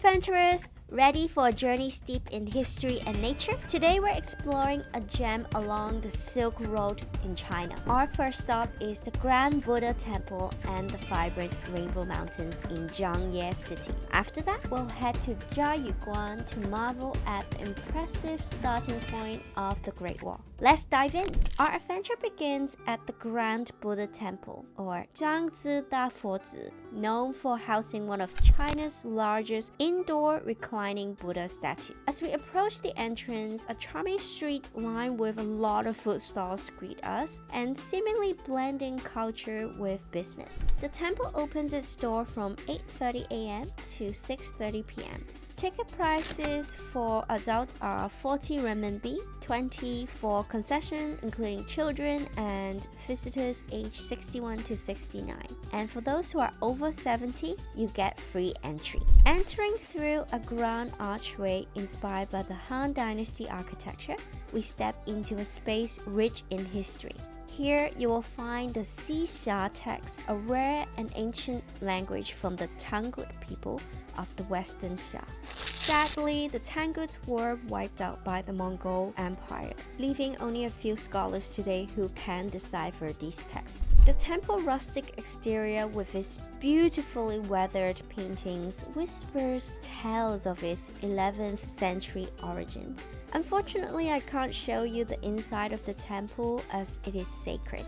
adventurers! Ready for a journey steeped in history and nature? Today we're exploring a gem along the Silk Road in China. Our first stop is the Grand Buddha Temple and the vibrant Rainbow Mountains in Zhangye City. After that, we'll head to Jiayuguan to marvel at the impressive starting point of the Great Wall. Let's dive in! Our adventure begins at the Grand Buddha Temple, or Zhangye Dafo Temple, known for housing one of China's largest indoor reclining Buddha statue. As we approach the entrance, a charming street lined with a lot of food stalls greet us, and seemingly blending culture with business. The temple opens its door from 8:30 a.m. to 6:30 p.m. Ticket prices for adults are 40 renminbi, 20 for concession including children and visitors aged 61 to 69. And for those who are over 70, you get free entry. Entering through a grand archway inspired by the Han Dynasty architecture, we step into a space rich in history. Here, you will find the Xia text, a rare and ancient language from the Tangut people of the Western Xia. Sadly, the Tanguts were wiped out by the Mongol Empire, leaving only a few scholars today who can decipher these texts. The temple rustic exterior with its beautifully weathered paintings whispers tales of its 11th century origins. Unfortunately, I can't show you the inside of the temple as it is sacred.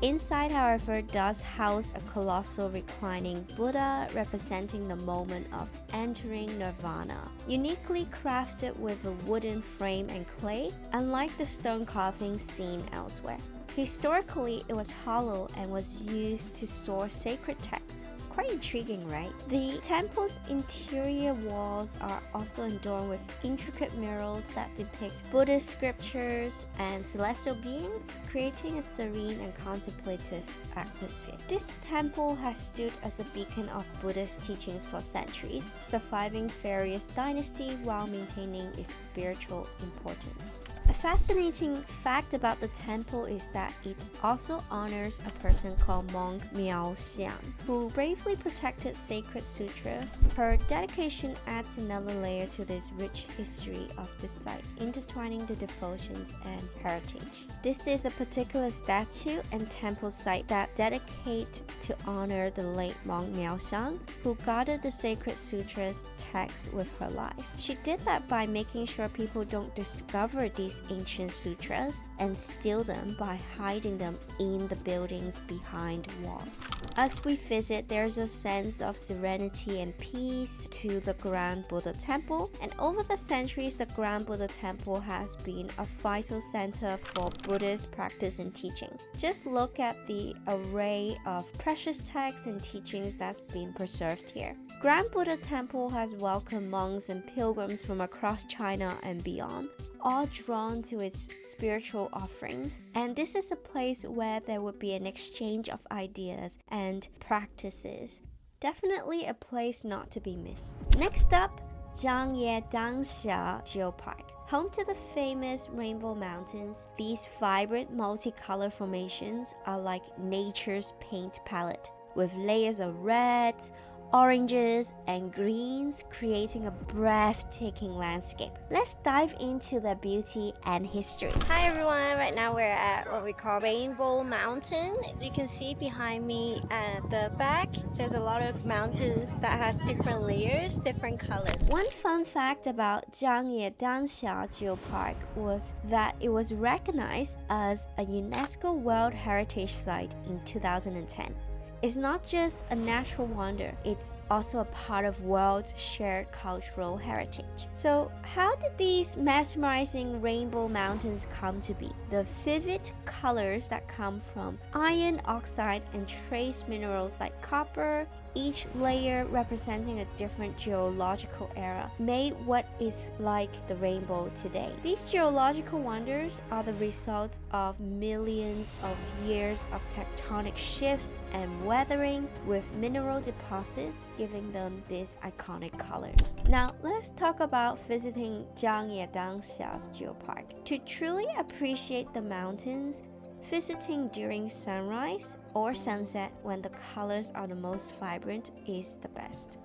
Inside, however, does house a colossal reclining Buddha representing the moment of entering nirvana, uniquely crafted with a wooden frame and clay, unlike the stone carvings seen elsewhere. Historically, it was hollow and was used to store sacred texts. Quite intriguing, right? The temple's interior walls are also adorned with intricate murals that depict Buddhist scriptures and celestial beings, creating a serene and contemplative atmosphere. This temple has stood as a beacon of Buddhist teachings for centuries, surviving various dynasties while maintaining its spiritual importance. A fascinating fact about the temple is that it also honors a person called monk Miao Xiang, who bravely protected sacred sutras. Her dedication adds another layer to this rich history of the site, intertwining the devotions and heritage. This is a particular statue and temple site that dedicate to honor the late monk Miao Xiang, who guarded the sacred sutras text with her life. She did that by making sure people don't discover these ancient sutras and steal them by hiding them in the buildings behind walls. As we visit, there's a sense of serenity and peace to the Grand Buddha Temple, and over the centuries, the Grand Buddha Temple has been a vital center for Buddhist practice and teaching. Just look at the array of precious texts and teachings that's been preserved here. Grand Buddha Temple has welcomed monks and pilgrims from across China and beyond, all drawn to its spiritual offerings, and this is a place where there would be an exchange of ideas and practices. Definitely a place not to be missed. Next up, Zhangye Danxia Geological Park. Home to the famous Rainbow Mountains, these vibrant multicolored formations are like nature's paint palette, with layers of reds, oranges and greens, creating a breathtaking landscape. Let's dive into their beauty and history. Hi everyone, right now we're at what we call Rainbow Mountain. You can see behind me at the back, there's a lot of mountains that has different layers, different colors. One fun fact about Zhangye Danxia Geological Park was that it was recognized as a UNESCO World Heritage Site in 2010. It's not just a natural wonder, it's also a part of world's shared cultural heritage. So how did these mesmerizing rainbow mountains come to be? The vivid colors that come from iron oxide and trace minerals like copper, each layer representing a different geological era, made what is like the rainbow today. These geological wonders are the results of millions of years of tectonic shifts and weathering, with mineral deposits giving them these iconic colors. Now, let's talk about visiting Zhangye Danxia Geological Park. To truly appreciate the mountains, visiting during sunrise or sunset when the colors are the most vibrant is the best.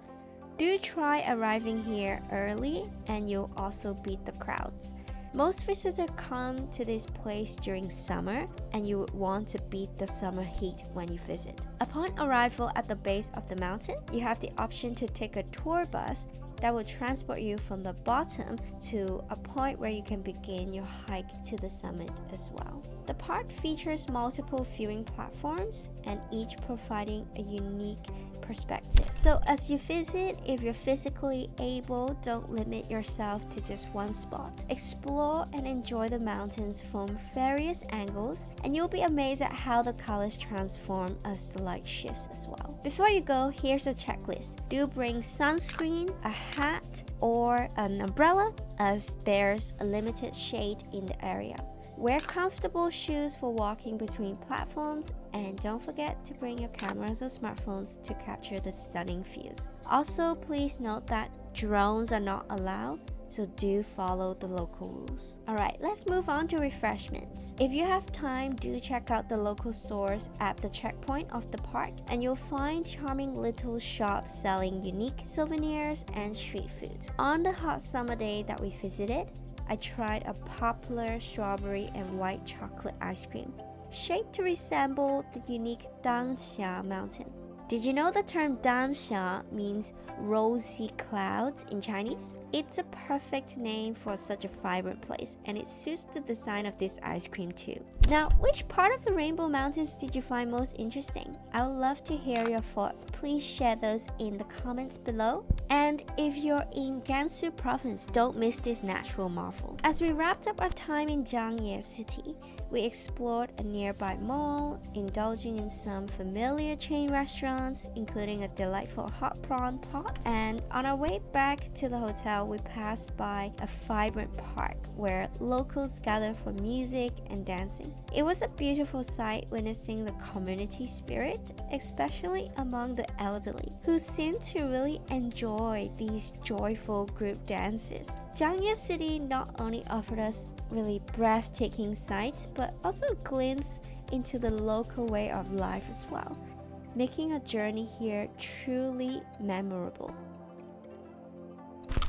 Do try arriving here early and you'll also beat the crowds. Most visitors come to this place during summer, and you would want to beat the summer heat when you visit. Upon arrival at the base of the mountain, you have the option to take a tour bus that will transport you from the bottom to a point where you can begin your hike to the summit as well. The park features multiple viewing platforms, and each providing a unique perspective. So as you visit, if you're physically able, don't limit yourself to just one spot. Explore and enjoy the mountains from various angles, and you'll be amazed at how the colors transform as the light shifts as well. Before you go, here's a checklist. Do bring sunscreen, a hat, or an umbrella, as there's a limited shade in the area. Wear comfortable shoes for walking between platforms, and don't forget to bring your cameras or smartphones to capture the stunning views. Also, please note that drones are not allowed, so do follow the local rules. Alright, let's move on to refreshments. If you have time, do check out the local stores at the checkpoint of the park, and you'll find charming little shops selling unique souvenirs and street food. On the hot summer day that we visited, I tried a popular strawberry and white chocolate ice cream, shaped to resemble the unique Dangxia mountain. Did you know the term Dangxia means rosy clouds in Chinese? It's a perfect name for such a vibrant place, and it suits the design of this ice cream too. Now, which part of the Rainbow Mountains did you find most interesting? I would love to hear your thoughts. Please share those in the comments below. And if you're in Gansu province, don't miss this natural marvel. As we wrapped up our time in Zhangye City, we explored a nearby mall, indulging in some familiar chain restaurants, including a delightful hot prawn pot. And on our way back to the hotel, we passed by a vibrant park where locals gather for music and dancing. It was a beautiful sight witnessing the community spirit, especially among the elderly, who seemed to really enjoy these joyful group dances. Zhangye City not only offered us really breathtaking sights, but also a glimpse into the local way of life as well, making a journey here truly memorable.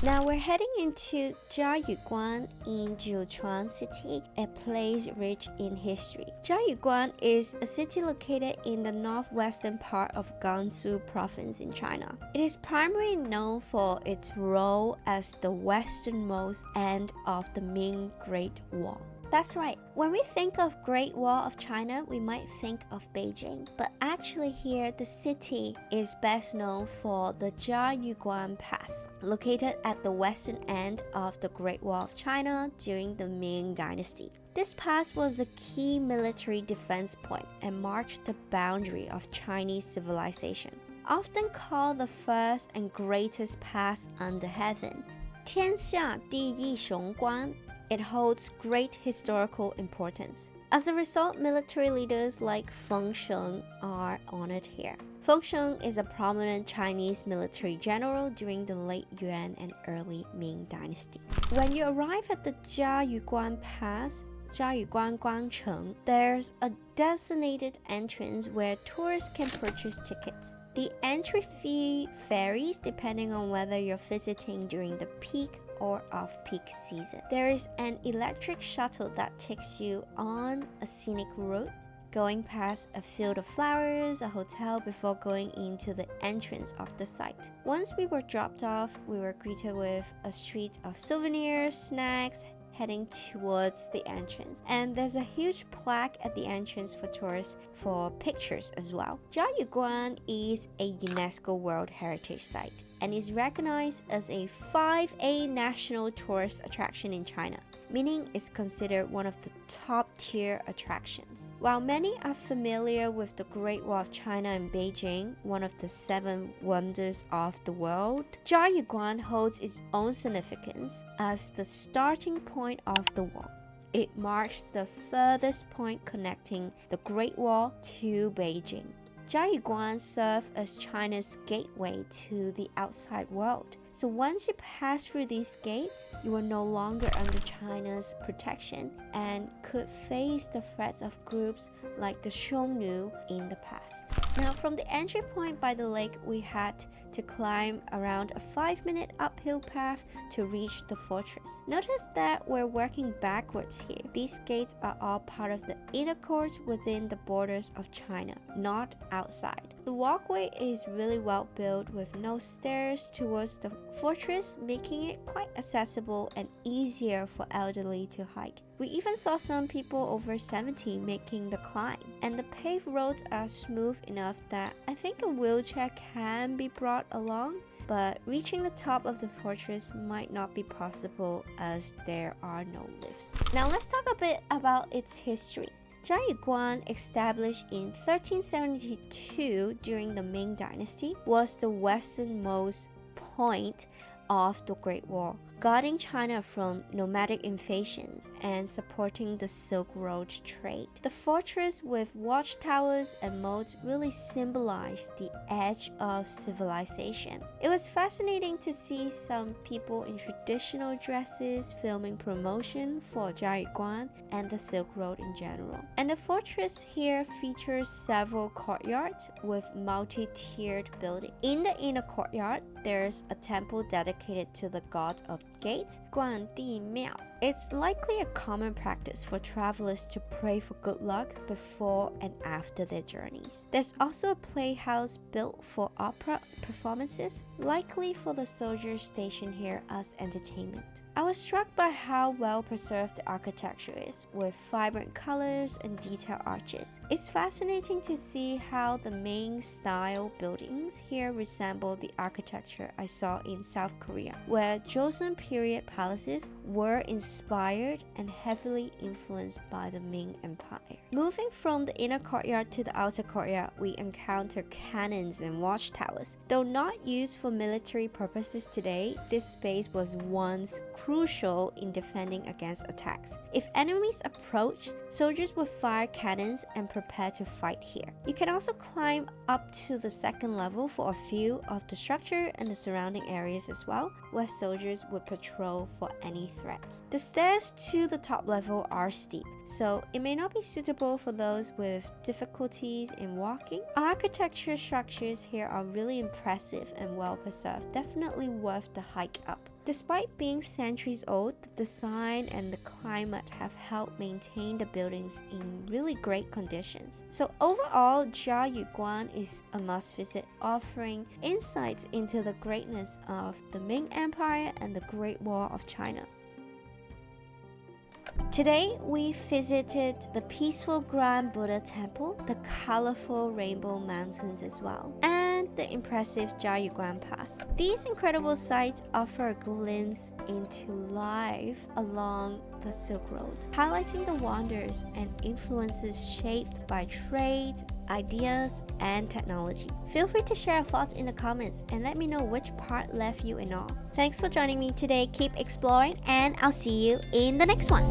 Now we're heading into Jiayuguan in Jiayuguan City, a place rich in history. Jiayuguan is a city located in the northwestern part of Gansu province in China. It is primarily known for its role as the westernmost end of the Ming Great Wall. That's right, when we think of Great Wall of China, we might think of Beijing. But actually here, the city is best known for the Jiayuguan Pass, located at the western end of the Great Wall of China during the Ming Dynasty. This pass was a key military defense point and marked the boundary of Chinese civilization. Often called the first and greatest pass under heaven, 天下第一雄关, it holds great historical importance. As a result, military leaders like Feng Sheng are honored here. Feng Sheng is a prominent Chinese military general during the late Yuan and early Ming dynasty. When you arrive at the Jiayuguan Pass, Jiayuguan Guangcheng, there's a designated entrance where tourists can purchase tickets. The entry fee varies depending on whether you're visiting during the peak or off-peak season. There is an electric shuttle that takes you on a scenic route, going past a field of flowers, a hotel, before going into the entrance of the site. Once we were dropped off, we were greeted with a street of souvenirs, snacks, heading towards the entrance. And there's a huge plaque at the entrance for tourists for pictures as well. Jiayuguan is a UNESCO World Heritage Site and is recognized as a 5A national tourist attraction in China, meaning it's considered one of the top-tier attractions. While many are familiar with the Great Wall of China in Beijing, one of the 7 wonders of the world, Jiayuguan holds its own significance as the starting point of the wall. It marks the furthest point connecting the Great Wall to Beijing. Jiayuguan served as China's gateway to the outside world, So once you pass through these gates, you are no longer under China's protection and could face the threats of groups like the Xiongnu in the past. Now from the entry point by the lake, we had to climb around a 5-minute uphill path to reach the fortress. Notice that we're working backwards here. These gates are all part of the inner courts within the borders of China, not outside. The walkway is really well built with no stairs towards the fortress, making it quite accessible and easier for elderly to hike. We even saw some people over 70 making the climb, and the paved roads are smooth enough that I think a wheelchair can be brought along, but reaching the top of the fortress might not be possible as there are no lifts. Now let's talk a bit about its history. Jiayuguan, established in 1372 during the Ming Dynasty, was the westernmost point of the Great Wall, guarding China from nomadic invasions and supporting the Silk Road trade. The fortress with watchtowers and moats really symbolized the edge of civilization. It was fascinating to see some people in traditional dresses filming promotion for Jiayuguan and the Silk Road in general. And the fortress here features several courtyards with multi-tiered buildings. In the inner courtyard, there's a temple dedicated to the god of gates, Guangdi Miao. It's likely a common practice for travelers to pray for good luck before and after their journeys. There's also a playhouse built for opera performances, likely for the soldiers stationed here as entertainment. I was struck by how well preserved the architecture is, with vibrant colors and detailed arches. It's fascinating to see how the Ming-style buildings here resemble the architecture I saw in South Korea, where Joseon period palaces were inspired and heavily influenced by the Ming Empire. Moving from the inner courtyard to the outer courtyard, we encounter cannons and watchtowers. Though not used for military purposes today, this space was once crucial in defending against attacks. If enemies approached, soldiers would fire cannons and prepare to fight here. You can also climb up to the second level for a view of the structure and the surrounding areas as well, where soldiers would patrol for any threats. The stairs to the top level are steep, so it may not be suitable for those with difficulties in walking. Architecture structures here are really impressive and well preserved, definitely worth the hike up. Despite being centuries old, the design and the climate have helped maintain the buildings in really great conditions. So overall, Jiayuguan is a must visit, offering insights into the greatness of the Ming Empire and the Great Wall of China. Today, we visited the peaceful Grand Buddha Temple, the colorful Rainbow Mountains as well, and the impressive Jiayuguan Pass. These incredible sites offer a glimpse into life along the Silk Road, highlighting the wonders and influences shaped by trade, ideas, and technology. Feel free to share your thoughts in the comments and let me know which part left you in awe. Thanks for joining me today. Keep exploring, and I'll see you in the next one.